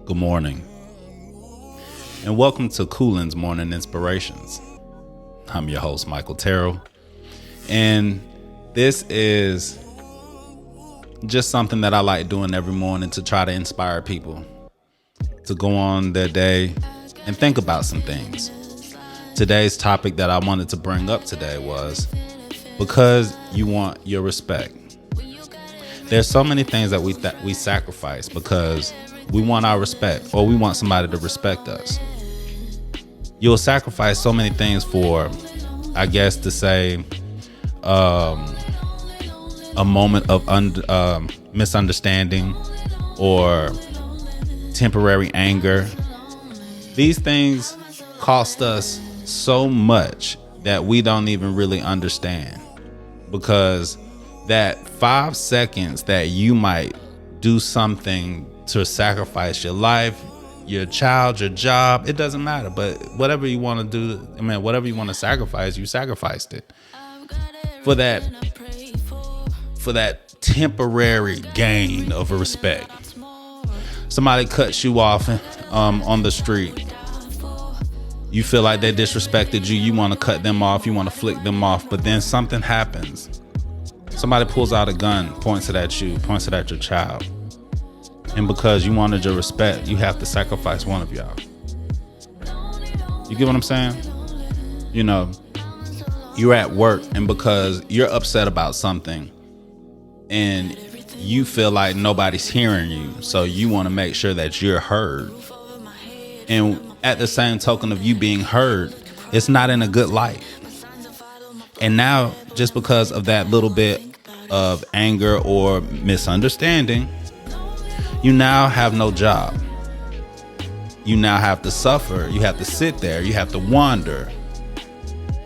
Good morning, and welcome to Coolen's Morning Inspirations. I'm your host, Michael Terrell, and this is just something that I like doing every morning to try to inspire people to go on their day and think about some things. Today's topic that I wanted to bring up today was because you want your respect. There's so many things that we sacrifice because we want our respect, or we want somebody to respect us. You'll sacrifice so many things for, I guess to say, a moment of misunderstanding or temporary anger. These things cost us so much that we don't even really understand, because that 5 seconds that you might do something to sacrifice your life, your child, your job, it doesn't matter. But whatever you want to do, whatever you want to sacrifice, you sacrificed it for that temporary gain of respect. Somebody cuts you off on the street. You feel like they disrespected you. You want to cut them off. You want to flick them off. But then something happens. Somebody pulls out a gun, points it at you, points it at your child. And because you wanted your respect, you have to sacrifice one of y'all. You get what I'm saying? You know, you're at work, and because you're upset about something and you feel like nobody's hearing you, so you want to make sure that you're heard. And at the same token of you being heard, it's not in a good light. And now, just because of that little bit of anger or misunderstanding, you now have no job. You now have to suffer. You have to sit there. You have to wonder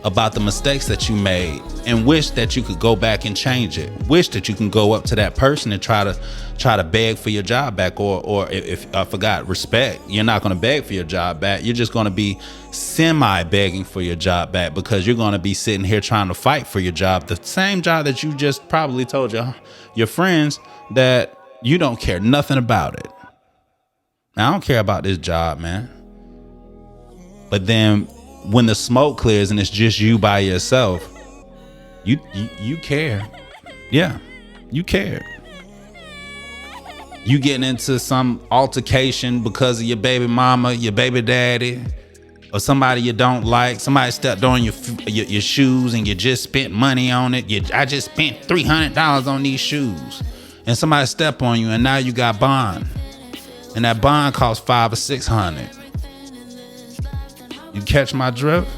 about the mistakes that you made and wish that you could go back and change it. Wish that you can go up to that person and try to beg for your job back, or if I forgot respect, you're not going to beg for your job back. You're just going to be semi begging for your job back, because you're going to be sitting here trying to fight for your job, the same job that you just probably told your friends that you don't care nothing about it. Now, I don't care about this job, man. But then when the smoke clears and it's just you by yourself, you care. Yeah, you care. You getting into some altercation because of your baby mama, your baby daddy, or somebody you don't like. Somebody stepped on your shoes and you just spent money on it. I just spent $300 on these shoes. And somebody step on you, and now you got bond, and that bond costs $500 or $600. You catch my drift?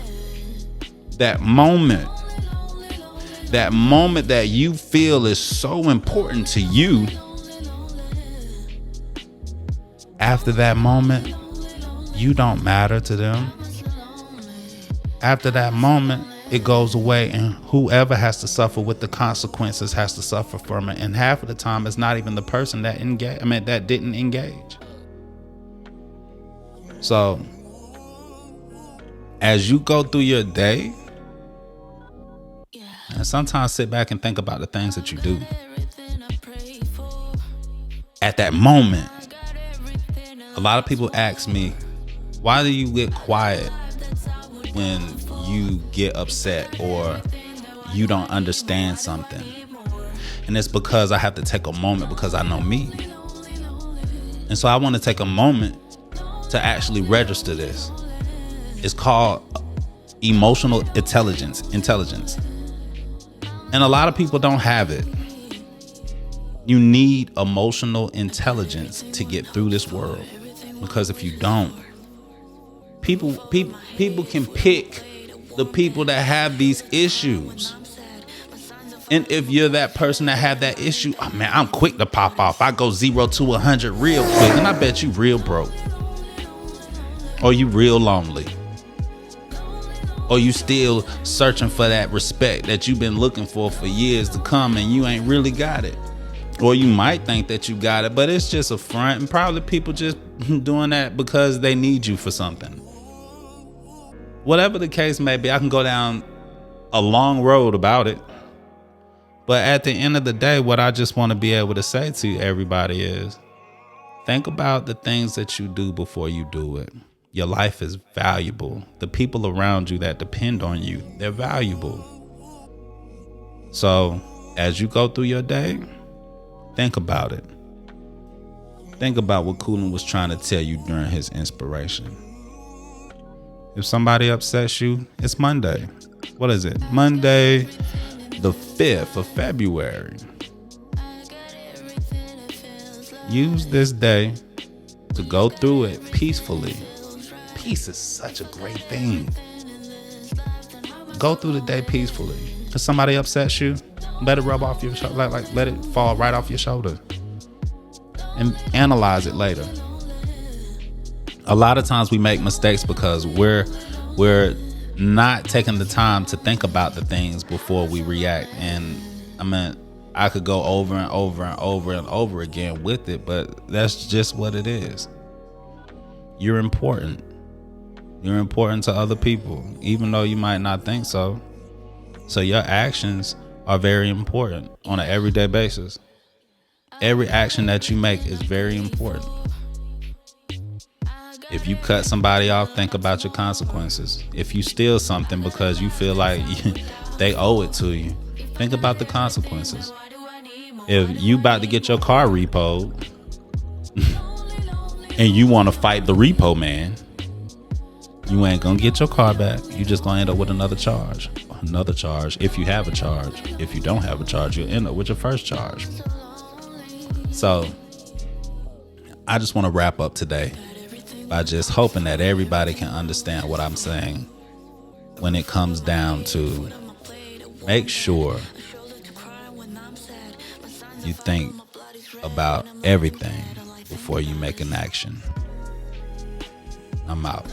That moment that you feel is so important to you, after that moment, you don't matter to them. After that moment, it goes away, and whoever has to suffer with the consequences has to suffer from it. And half of the time, it's not even the person that didn't engage. So, as you go through your day, and sometimes sit back and think about the things that you do. At that moment, a lot of people ask me, why do you get quiet when you get upset or you don't understand something? And it's because I have to take a moment, because I know me. And so I want to take a moment to actually register this. It's called emotional intelligence. And a lot of people don't have it. You need emotional intelligence to get through this world, because if you don't, people can pick the people that have these issues. And if you're that person that have that issue, oh man, I'm quick to pop off. I go 0 to 100 real quick, and I bet you real broke, or you real lonely, or you still searching for that respect that you've been looking for years to come, and you ain't really got it. Or you might think that you got it, but it's just a front, and probably people just doing that because they need you for something. Whatever the case may be, I can go down a long road about it. But at the end of the day, what I just want to be able to say to everybody is, Think about the things that you do before you do it. Your life is valuable. The people around you that depend on you, they're valuable. So as you go through your day, think about it. Think about what Coolen was trying to tell you during his inspiration. If somebody upsets you, it's Monday. What is it? Monday, the 5th of February. Use this day to go through it peacefully. Peace is such a great thing. Go through the day peacefully. If somebody upsets you, let it rub off your shoulder. Like let it fall right off your shoulder. And analyze it later. A lot of times we make mistakes because we're not taking the time to think about the things before we react. And I mean, I could go over and over and over and over again with it, but that's just what it is. You're important. You're important to other people, even though you might not think so. So your actions are very important on an everyday basis. Every action that you make is very important. If you cut somebody off, think about your consequences. If you steal something because you feel like they owe it to you, think about the consequences. If you about to get your car repoed and you want to fight the repo man, you ain't gonna get your car back. You just gonna end up with another charge. Another charge if you have a charge. If you don't have a charge, you'll end up with your first charge. So I just want to wrap up today by just hoping that everybody can understand what I'm saying when it comes down to make sure you think about everything before you make an action. I'm out.